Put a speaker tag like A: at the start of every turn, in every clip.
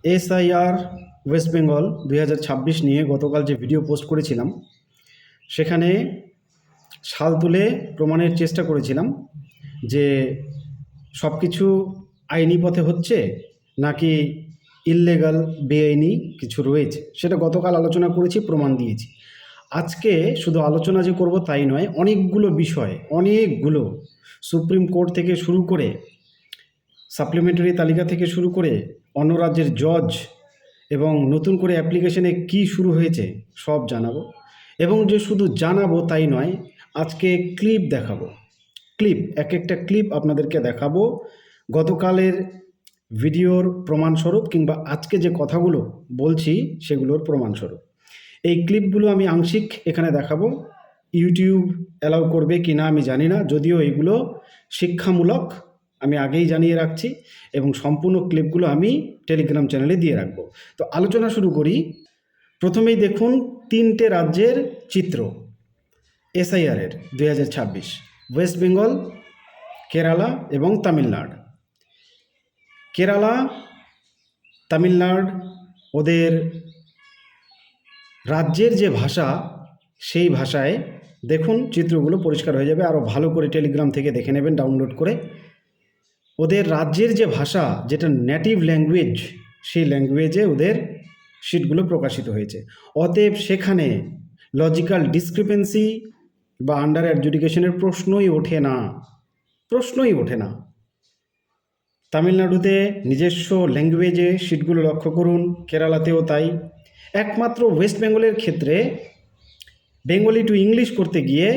A: SIR West Bengal 2026 নিয়ে গতকাল যে ভিডিও পোস্ট করেছিলাম সেখানে সাল তুলে প্রমাণের চেষ্টা করেছিলাম যে সব কিছু আইনি পথে হচ্ছে নাকি ইললিগাল বেআইনি কিছু রয়েছে, সেটা গতকাল আলোচনা করেছি, প্রমাণ দিয়েছি। আজকে শুধু আলোচনা যে করব তাই নয়, অনেকগুলো বিষয়, অনেকগুলো সুপ্রিম কোর্ট থেকে শুরু করে সাপ্লিমেন্টারি তালিকা থেকে শুরু করে অন্য রাজ্যের জজ এবং নতুন করে অ্যাপ্লিকেশনে কি শুরু হয়েছে সব জানাবো। এবং যে শুধু জানাবো তাই নয়, আজকে ক্লিপ দেখাবো, এক একটা ক্লিপ আপনাদেরকে দেখাবো গতকালের ভিডিওর প্রমাণস্বরূপ, কিংবা আজকে যে কথাগুলো বলছি সেগুলোর প্রমাণস্বরূপ। এই ক্লিপগুলো আমি আংশিক এখানে দেখাবো, ইউটিউব অ্যালাউ করবে কি না আমি জানি না, যদিও এগুলো শিক্ষামূলক আমি আগেই জানিয়ে রাখছি, এবং সম্পূর্ণ ক্লিপগুলো আমি টেলিগ্রাম চ্যানেলে দিয়ে রাখবো। তো আলোচনা শুরু করি। প্রথমেই দেখুন 3টে রাজ্যের চিত্র এসআইআরের 2026, ওয়েস্ট বেঙ্গল, কেরালা এবং তামিলনাড়ু। কেরালা, তামিলনাড়ু, ওদের রাজ্যের যে ভাষা সেই ভাষায় দেখুন, চিত্রগুলো পরিষ্কার হয়ে যাবে, আরও ভালো করে টেলিগ্রাম থেকে দেখে নেবেন ডাউনলোড করে। ওদের রাজ্যের যে ভাষা, যেটা নেটিভ ল্যাঙ্গুয়েজ, সেই ল্যাঙ্গুয়েজে ওদের শিটগুলো প্রকাশিত হয়েছে। অতএব সেখানে লজিক্যাল ডিসক্রিপেন্সি বা আন্ডার অ্যাডজুডিকেশনের প্রশ্নই ওঠে না। তামিলনাড়ুতে নিজস্ব ল্যাঙ্গুয়েজে শিটগুলো লক্ষ্য করুন, কেরালাতেও তাই। একমাত্র ওয়েস্ট বেঙ্গলের ক্ষেত্রে বেঙ্গলি টু ইংলিশ করতে গিয়ে,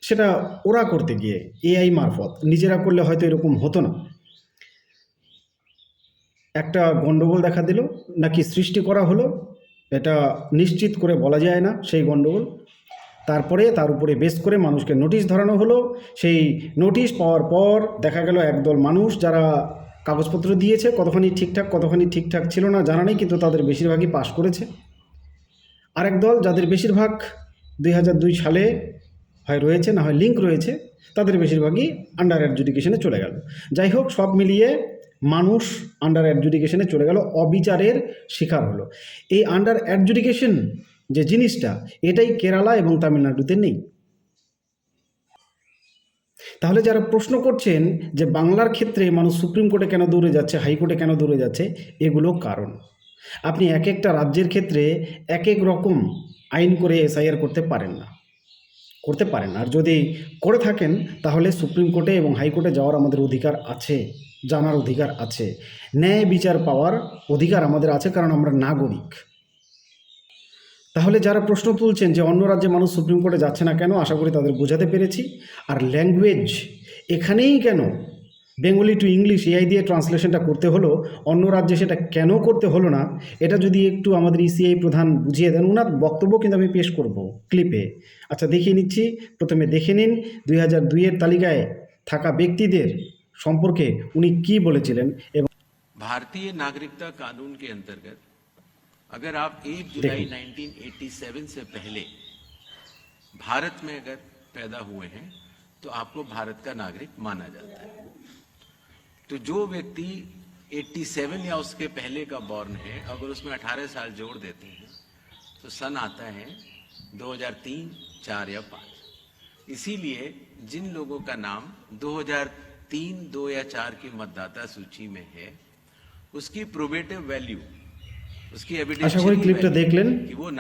A: সেটা ওরা করতে গিয়ে এআই মারফত, নিজেরা করলে হয়তো এরকম হতো না, একটা গণ্ডগোল দেখা দিল, নাকি সৃষ্টি করা হলো, এটা নিশ্চিত করে বলা যায় না সেই গণ্ডগোল। তারপরে তার উপরে বেস করে মানুষকে নোটিশ ধরানো হলো। সেই নোটিশ পাওয়ার পর দেখা গেল একদল মানুষ যারা কাগজপত্র দিয়েছে, কতখানি ঠিকঠাক ছিল না জানা নেই, কিন্তু তাদের বেশিরভাগই পাশ করেছে। আরেক দল যাদের বেশিরভাগ 2002 সালে হয় রয়েছে, না হয় লিঙ্ক রয়েছে, তাদের বেশিরভাগই আন্ডার অ্যাডজুডিকেশনে চলে গেল। যাই হোক, সব মিলিয়ে মানুষ আন্ডার অ্যাডজুডিকেশনে চলে গেল, অবিচারের শিকার হলো। এই আন্ডার অ্যাডজুডিকেশন যে জিনিসটা, এটাই কেরালা এবং তামিলনাড়ুতে নেই। তাহলে যারা প্রশ্ন করছেন যে বাংলার ক্ষেত্রে মানুষ সুপ্রিম কোর্টে কেন দৌড়ে যাচ্ছে, হাইকোর্টে কেন দৌড়ে যাচ্ছে, এগুলো কারণ। আপনি এক একটা রাজ্যের ক্ষেত্রে এক এক রকম আইন করে এসআইআর করতে পারেন না। আর যদি করে থাকেন তাহলে সুপ্রিম কোর্টে এবং হাইকোর্টে যাওয়ার আমাদের অধিকার আছে, জানার অধিকার আছে, ন্যায় বিচার পাওয়ার অধিকার আমাদের আছে, কারণ আমরা নাগরিক। তাহলে যারা প্রশ্ন তুলছেন যে অন্য রাজ্যে মানুষ সুপ্রিম কোর্টে যাচ্ছে না কেন, আশা করি তাদের বোঝাতে পেরেছি। আর ল্যাঙ্গুয়েজ এখানেই কেন বেঙ্গলি টু ইংলিশ এআই দিয়ে ট্রান্সলেশনটা করতে হলো, অন্য রাজ্যে সেটা কেন করতে হলো না, এটা যদি একটু আমাদের ইসিআই প্রধান বুঝিয়ে দেন। ওনার বক্তব্য কিন্তু আমি পেশ করব ক্লিপে। আচ্ছা, দেখিয়ে নিচ্ছি। প্রথমে দেখে নিন 2002-এর তালিকায় থাকা ব্যক্তিদের সম্পর্কে উনি কি বলেছিলেন। এবং
B: भारतीय नागरिकता कानून के अंतर्गत अगर आप 1 जुलाई 1987 से पहले भारत में अगर पैदा हुए हैं तो आपको भारत का नागरिक माना जाता है। तो जो व्यक्ति 87 या उसके पहले का बॉर्न है, अगर उसमें 18 साल जोड़ देते हैं तो सन आता है 2003, 4 या 5। इसीलिए जिन लोगों का नाम 2003, 2 या 4 की मतदाता सूची में है, उसकी प्रोबेटिव वैल्यू, उसकी
A: আশা করি ক্লিপটা দেখলেন,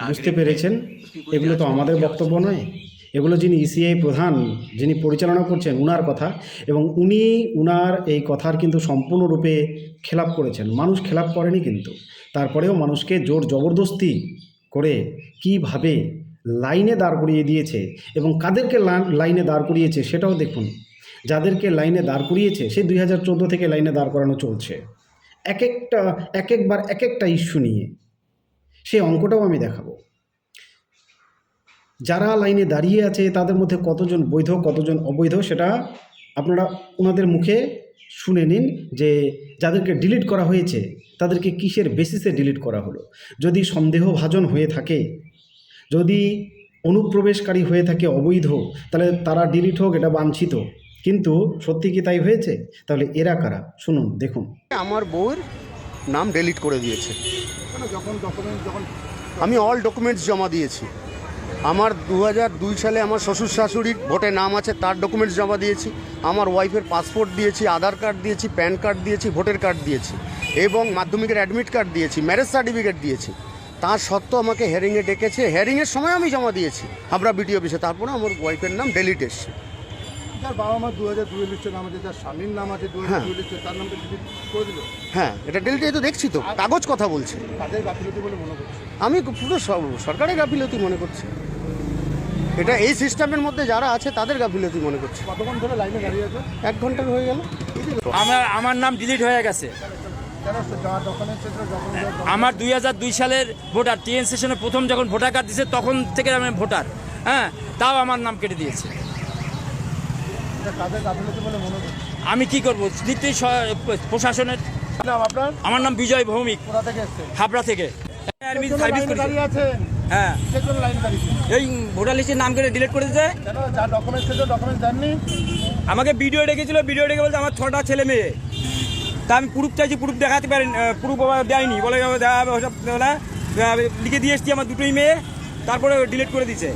A: বুঝতে পেরেছেন। এগুলো তো আমাদের বক্তব্য নয়, এগুলো যিনি ইসিআই প্রধান, যিনি পরিচালনা করছেন, উনার কথা। এবং উনার এই কথার কিন্তু সম্পূর্ণরূপে খেলাপ করেছেন। মানুষ খেলাপ করেনি কিন্তু, তারপরেও মানুষকে জোর জবরদস্তি করে কিভাবে লাইনে দাঁড় করিয়ে দিয়েছে, এবং কাদেরকে লাইনে দাঁড় করিয়েছে সেটাও দেখুন। যাদেরকে লাইনে দাঁড় করিয়েছে সে 2014 থেকে লাইনে দাঁড় করানো চলছে, একবার এক একটা ইস্যু নিয়ে। সেই অঙ্কটাও আমি দেখাবো। যারা লাইনে দাঁড়িয়ে আছে তাদের মধ্যে কতজন বৈধ, কতজন অবৈধ, সেটা আপনারা ওনাদের মুখে শুনে নিন। যে যাদেরকে ডিলিট করা হয়েছে তাদেরকে কিসের বেসিসে ডিলিট করা হলো। যদি সন্দেহভাজন হয়ে থাকে, যদি অনুপ্রবেশকারী হয়ে থাকে অবৈধ, তাহলে তারা ডিলিট হোক, এটা বাঞ্ছিত। কিন্তু সত্যি কি তাই হয়েছে? তাহলে এরা কারা শুনুন, দেখুন।
C: আমার বউর নাম ডিলিট করে দিয়েছে। আমি অল ডকুমেন্টস জমা দিয়েছি। আমার 2002 সালে আমার শ্বশুর শাশুড়ির ভোটে নাম আছে, তার ডকুমেন্টস জমা দিয়েছি। আমার ওয়াইফের পাসপোর্ট দিয়েছি, আধার কার্ড দিয়েছি, প্যান কার্ড দিয়েছি, ভোটার কার্ড দিয়েছি এবং মাধ্যমিকের অ্যাডমিট কার্ড দিয়েছি, ম্যারেজ সার্টিফিকেট দিয়েছি। তার সত্ত্বেও আমাকে হেয়ারিংয়ে ডেকেছে, হেয়ারিংয়ের সময় আমি জমা দিয়েছি হাবড়া বিডিও অফিসে। তারপরে আমার ওয়াইফের নাম ডিলিট এসছে।
D: যার বাবা মা 2002 লিস্টে নাম আছে, যার স্বামীর নাম আছে 2002 লিস্টে, তার নামটা ডিলিট করে দিল।
C: হ্যাঁ, এটা ডিলিট, এই তো দেখছি তো কাগজ কথা বলছে।
D: তাদের গাফিলতি বলে মনে করছে।
C: আমি পুরো সরকারের গাফিলতি মনে করছি। এটা এই সিস্টেমের মধ্যে যারা আছে তাদের গাফিলতি মনে করছি।
D: কতক্ষণ ধরে লাইনে দাঁড়িয়ে আছে?
C: 1 ঘন্টা হয়ে গেল।
E: আমার নাম ডিলিট হয়ে গেছে।
D: কেন যাওয়ার ডকুমেন্ট সেটা
E: আমার 2002 সালের ভোটার, টিএন সেশনে প্রথম যখন ভোটার কার্ড দিয়েছে তখন থেকে আমি ভোটার। হ্যাঁ, তাও আমার নাম কেটে দিয়েছে।
D: তাদের গাফিলতি বলে মনে করছে।
E: আমি কি করবো? নিশ্চয়ই প্রশাসনের।
D: নাম আপনার?
E: আমার নাম বিজয় ভৌমিক,
D: কোথা থেকে এসেছেন?
E: হাবড়া থেকে। সার্ভিস করেছি।
D: দাঁড়িয়ে আছেন?
E: হ্যাঁ,
D: সেজন্য লাইনে দাঁড়িয়েছেন।
E: এই ভোটার লিস্টের নাম কেটে ডিলিট করে দিতে।
D: কেন যার ডকুমেন্ট সেটা ডকুমেন্ট দেননি?
E: আমাকে ভিডিও ডেকেছিল, ভিডিও ডেকে বলতে আমার 6টা ছেলে মেয়ে। তা আমি প্রুফ চাইছি, প্রুফ দেখাতে পারি, প্রুফ দেয়নি, বলে দেওয়া হবে ওসব না। লিখে দিয়ে এসছি আমার 2টোই মেয়ে, তারপরে ডিলিট করে দিয়েছে।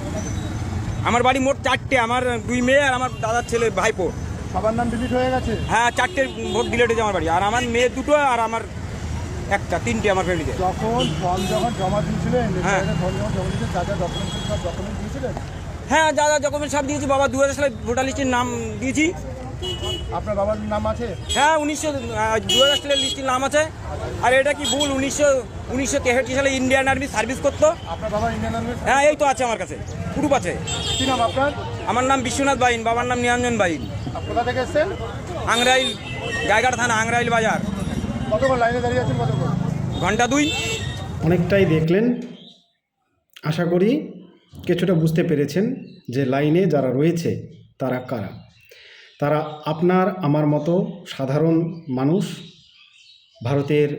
E: আমার বাড়ি মোট 4টে, আমার 2 মেয়ে আর আমার দাদার ছেলে ভাইপো।
D: সবার নাম ডিলিট হয়ে গেছে?
E: হ্যাঁ, 4টে ভোট ডিলিট হয়েছে আমার বাড়ি, আর আমার মেয়ে 2টো আর আমার 3টে আমার ফ্যামিলিতে।
D: যখন ফর্ম জমা দিয়েছিলেন,
E: হ্যাঁ।
D: ফর্ম যখন জমা দিয়েছিলেন, যা যা ডকুমেন্ট সব ডকুমেন্ট দিয়েছিলেন?
E: হ্যাঁ, দাদা ডকুমেন্ট সব দিয়েছি। বাবা 2000 সালে ভোটার লিস্টের নাম দিয়েছি।
D: আপনার বাবার নাম আছে?
E: হ্যাঁ, 2000 সালের লিস্টের নাম আছে। আর এটা কি ভুল? 1963 সালে ইন্ডিয়ান আর্মি সার্ভিস করতো।
D: আপনার বাবা ইন্ডিয়ান আর্মি?
E: হ্যাঁ, এই তো আছে আমার কাছে, প্রুফ আছে।
D: কি নাম আপনার?
E: আমার নাম বিশ্বনাথ বাইন, বাবার নাম নিরঞ্জন বাইন।
D: কোথা থেকে এসেছেন?
E: আংরাইল, গাইঘাট থানা, আংরাইল বাজার।
D: কতক্ষণ লাইনে দাঁড়িয়ে আছেন? কতক্ষণ?
E: ঘন্টা 2।
A: অনেকটাই দেখলেন। আশা করি কিছুটা বুঝতে পেরেছেন যে লাইনে যারা রয়েছে তারা কারা। তারা আপনার আমার মতো সাধারণ মানুষ, ভারতের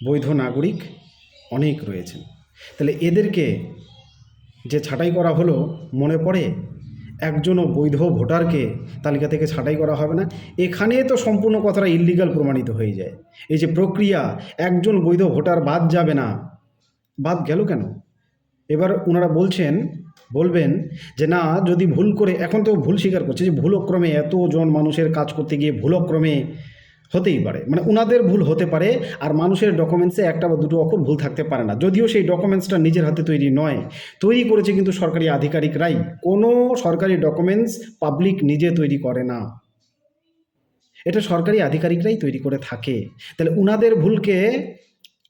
A: বৈধ নাগরিক অনেক রয়েছেন। তাহলে এদেরকে যে ছাঁটাই করা হলো, মনে পড়ে একজনও বৈধ ভোটারকে তালিকা থেকে ছাঁটাই করা হবে না। এখানে তো সম্পূর্ণ কথাটা ইল্লিগাল প্রমাণিত হয়ে যায়। এই যে প্রক্রিয়া, একজন বৈধ ভোটার বাদ যাবে না, বাদ গেল কেন? এবার ওনারা বলবেন যে না, যদি ভুল করে, এখন তো ভুল স্বীকার করছে যে ভুলক্রমে এতজন মানুষের কাজ করতে গিয়ে ভুলক্রমে হতেই পারে, মানে ওনাদের ভুল হতে পারে। আর মানুষের ডকুমেন্টসে 1 বা 2টো অক্ষর ভুল থাকতে পারে না, যদিও সেই ডকুমেন্টসটা নিজের হাতে তৈরি নয়, তৈরি করেছে কিন্তু সরকারি আধিকারিকরাই। কোনো সরকারি ডকুমেন্টস পাবলিক নিজে তৈরি করে না, এটা সরকারি আধিকারিকরাই তৈরি করে থাকে। তাহলে ওনাদের ভুলকে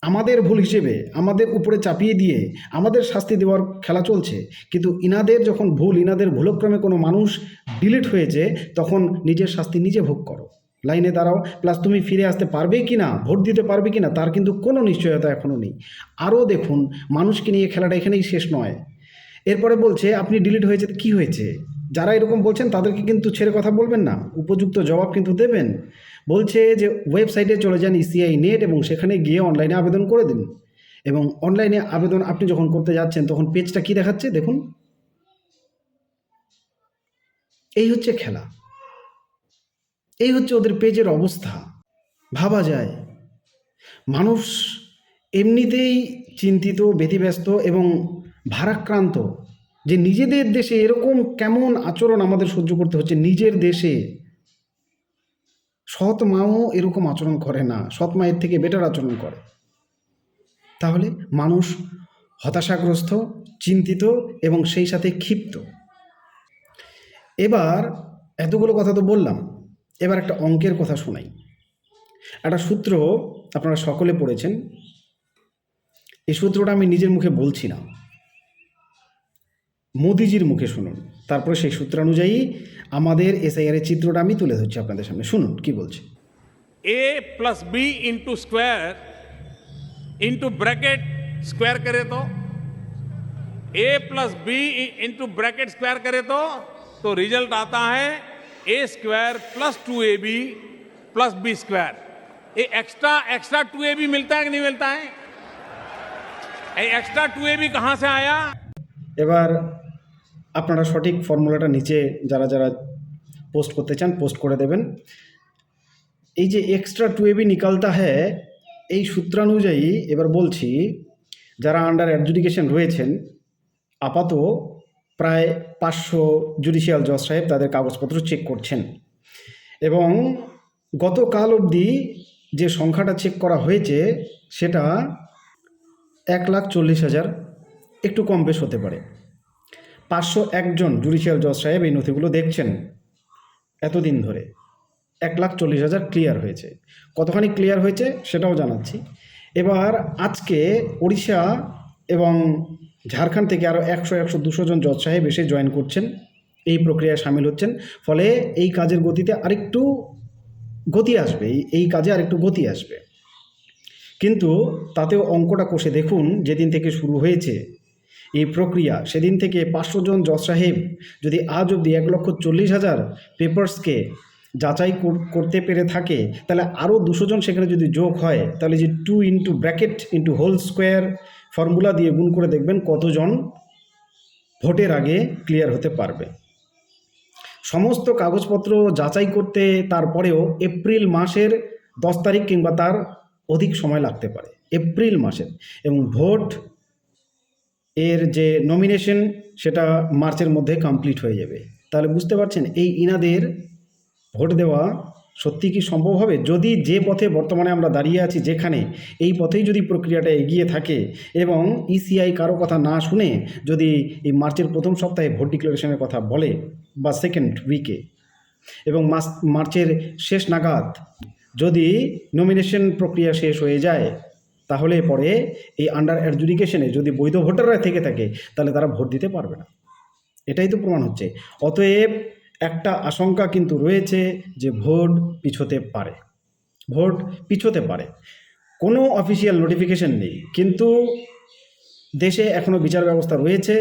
A: আমাদের ভুল হিসেবে আমাদের উপরে চাপিয়ে দিয়ে আমাদের শাস্তি দেওয়ার খেলা চলছে। কিন্তু ইনাদের যখন ভুল, ইনাদের ভুলক্রমে কোনো মানুষ ডিলিট হয়েছে, তখন নিজের শাস্তি নিজে ভোগ করো, লাইনে দাঁড়াও। প্লাস তুমি ফিরে আসতে পারবে কি না, ভোট দিতে পারবে কি না, তার কিন্তু কোনো নিশ্চয়তা এখনও নেই। আরও দেখুন, মানুষকে নিয়ে খেলাটা এখানেই শেষ নয়। এরপরে বলছে আপনি ডিলিট হয়েছে, কি হয়েছে? যারা এরকম বলছেন তাদেরকে কিন্তু ছেড়ে কথা বলবেন না, উপযুক্ত জবাব কিন্তু দেবেন। বলছে যে ওয়েবসাইটে চলে যান ECI নেট এবং সেখানে গিয়ে অনলাইনে আবেদন করে দিন। এবং অনলাইনে আবেদন আপনি যখন করতে যাচ্ছেন তখন পেজটা কি দেখাচ্ছে দেখুন। এই হচ্ছে খেলা, এই হচ্ছে ওদের পেজের অবস্থা। ভাবা যায় মানুষ এমনিতেই চিন্তিত, ব্যতিব্যস্ত এবং ভারাক্রান্ত যে নিজেদের দেশে এরকম কেমন আচরণ আমাদের সহ্য করতে হচ্ছে। নিজের দেশে সৎ মাও এরকম আচরণ করে না, সৎ মায়ের থেকে বেটার আচরণ করে। তাহলে মানুষ হতাশাগ্রস্ত, চিন্তিত এবং সেই সাথে ক্ষিপ্ত। এবার এতগুলো কথা তো বললাম, এবার একটা অঙ্কের কথা শোনাই। একটা সূত্র আপনারা সকলে পড়েছেন, এই সূত্রটা আমি নিজের মুখে বলছি না, মোদিজির মুখে শুনুন। তারপরে সেই সূত্রানুযায়ী আমাদের SIR এর চিত্রটা আমি তুলে ধরছি আপনাদের সামনে, শুনুন কি বলছে।
F: A plus B into square into bracket square करे A plus B into bracket square करे तो रिजल्ट आता है A square plus 2AB plus B square। ये एक्स्ट्रा 2AB मिलता है कि नहीं मिलता है? ये एक्स्ट्रा 2AB कहाँ से आया?
A: এবার আপনারা সঠিক ফর্মুলাটা নিচে যারা যারা পোস্ট করতে চান পোস্ট করে দেবেন। এই যে एक्स्ट्रा 2AB निकलता है, এই সূত্রানুযায়ী এবার বলছি, যারা আন্ডার অ্যাডজুডিকেশন রয়েছেন, আপাতত প্রায় 500 জুডিশিয়াল জজ সাহেব তাদের কাগজপত্র চেক করছেন, এবং গতকাল অবধি যে সংখ্যাটা চেক করা হয়েছে সেটা 1,40,000, একটু কম বেশ হতে পারে। 501 জন জুডিশিয়াল জজ সাহেব এই নথিগুলো দেখছেন এতদিন ধরে। 1,40,000 ক্লিয়ার হয়েছে। কতখানি ক্লিয়ার হয়েছে সেটাও জানাচ্ছি। এবার আজকে ওড়িশা এবং ঝাড়খণ্ড থেকে আরও 100-200 জন জজ সাহেব এসে জয়েন করছেন, এই প্রক্রিয়ায় সামিল হচ্ছেন। ফলে এই কাজের গতিতে আরেকটু গতি আসবে, এই কাজে আরেকটু গতি আসবে। কিন্তু তাতেও অঙ্কটা কষে দেখুন, যেদিন থেকে শুরু হয়েছে এই প্রক্রিয়া সেদিন থেকে 500 জন জজ সাহেব যদি আজ অবধি 1,40,000 পেপার্সকে যাচাই করতে পেরে থাকে, তাহলে আরও 200 জন সেখানে যদি যোগ হয়, তাহলে যে 2 into bracket into whole square formula দিয়ে গুণ করে দেখবেন কতজন ভোটের আগে ক্লিয়ার হতে পারবে। সমস্ত কাগজপত্র যাচাই করতে তারপরেও এপ্রিল মাসের 10 তারিখ কিংবা তার অধিক সময় লাগতে পারে, এপ্রিল মাসের। এবং ভোট এর যে নমিনেশন সেটা মার্চের মধ্যে কমপ্লিট হয়ে যাবে। তাহলে বুঝতে পারছেন এই ইনাদের ভোট দেওয়া সত্যি কি সম্ভব হবে? যদি যে পথে বর্তমানে আমরা দাঁড়িয়ে আছি, যেখানে এই পথেই যদি প্রক্রিয়াটা এগিয়ে থাকে এবং ইসিআই কারো কথা না শুনে যদি এই মার্চের প্রথম সপ্তাহে ভোট ডিক্লারেশনের কথা বলে বা সেকেন্ড উইকে, এবং মার্চের শেষ নাগাদ যদি নমিনেশন প্রক্রিয়া শেষ হয়ে যায়, তাহলে পরে এই আন্ডার অ্যাডজুডিকেশনে যদি বৈধ ভোটাররা থেকে থাকে, তাহলে তারা ভোট দিতে পারবে না। এটাই তো প্রমাণ হচ্ছে। অতএব একটা আশঙ্কা কিন্তু রয়েছে যে ভোট পিছোতে পারে। কোনো অফিসিয়াল নোটিফিকেশন নেই, কিন্তু দেশে এখনও বিচার ব্যবস্থা রয়েছে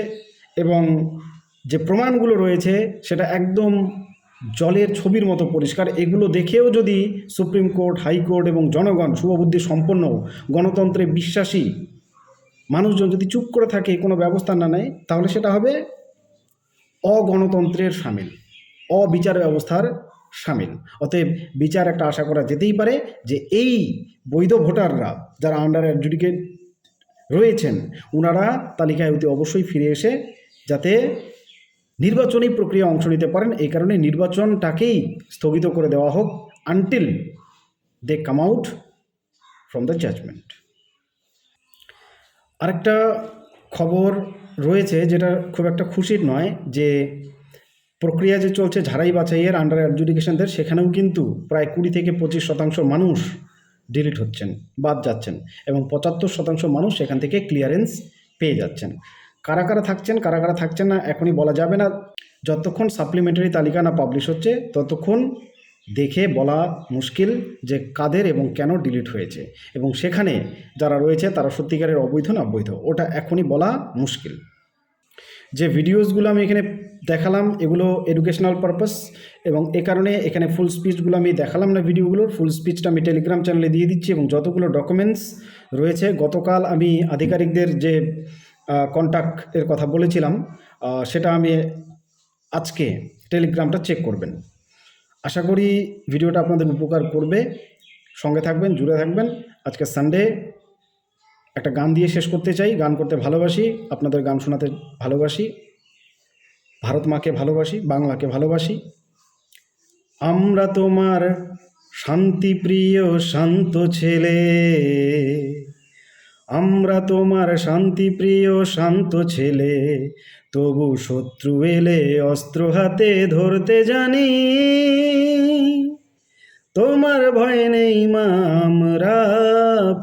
A: এবং যে প্রমাণগুলো রয়েছে সেটা একদম জলের ছবির মতো পরিষ্কার। এগুলো দেখেও যদি সুপ্রিম কোর্ট, হাইকোর্ট এবং জনগণ, শুভবুদ্ধি সম্পন্ন গণতন্ত্রে বিশ্বাসী মানুষজন যদি চুপ করে থাকে, কোনো ব্যবস্থা না নেয়, তাহলে সেটা হবে অগণতন্ত্রের সামিল, অবিচার ব্যবস্থার সামিল। অতএব বিচার একটা আশা করা যেতেই পারে যে এই বৈধ ভোটাররা যারা আন্ডার অ্যাডজুডিকেট রয়েছেন, ওনারা তালিকায় অতি অবশ্যই ফিরে এসে যাতে নির্বাচনী প্রক্রিয়া অংশ নিতে পারেন। এই কারণে নির্বাচনটাকেই স্থগিত করে দেওয়া হোক until they come out from the judgement. আরেকটা খবর রয়েছে যেটা খুব একটা খুশির নয়, যে প্রক্রিয়া যে চলছে ঝাড়াই বাছাইয়ের আন্ডার অ্যাডজুডিকেশনদের, সেখানেও কিন্তু প্রায় 20-25% মানুষ ডিলিট হচ্ছেন, বাদ যাচ্ছেন, এবং 75% মানুষ সেখান থেকে ক্লিয়ারেন্স পেয়ে যাচ্ছেন। কারা কারা থাকছেন না এখনই বলা যাবে না। যতক্ষণ সাপ্লিমেন্টারি তালিকা না পাবলিশ হচ্ছে, ততক্ষণ দেখে বলা মুশকিল যে কাদের এবং কেন ডিলিট হয়েছে, এবং সেখানে যারা রয়েছে তারা সত্যিকারের অবৈধ না বৈধ, ওটা এখনই বলা মুশকিল। যে ভিডিওসগুলো আমি এখানে দেখালাম এগুলো এডুকেশনাল পারপাস, এবং এ কারণে এখানে ফুল স্পিচগুলো আমি দেখালাম না। ভিডিওগুলোর ফুল স্পিচটা আমি টেলিগ্রাম চ্যানেলে দিয়ে দিচ্ছি, এবং যতগুলো ডকুমেন্টস রয়েছে, গতকাল আমি আধিকারিকদের যে কন্ট্যাক্টের কথা বলেছিলাম সেটা আমি আজকে টেলিগ্রামটা চেক করবেন। আশা করি ভিডিওটা আপনাদের উপকার করবে। সঙ্গে থাকবেন, জুড়ে থাকবেন। আজকে সানডে, একটা গান দিয়ে শেষ করতে চাই। গান করতে ভালোবাসি, আপনাদের গান শোনাতে ভালোবাসি, ভারত মাকে ভালোবাসি, বাংলাকে ভালোবাসি। আমরা তোমার শান্তিপ্রিয় শান্ত ছেলে, আমরা তোমার শান্তিপ্রিয় শান্ত ছেলে, তবু শত্রু এলে অস্ত্র হাতে ধরতে জানি। তোমার ভয় নেই মা, আমরা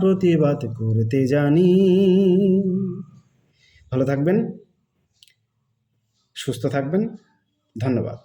A: প্রতিবাদ করতে জানি। ভালো থাকবেন, সুস্থ থাকবেন। ধন্যবাদ।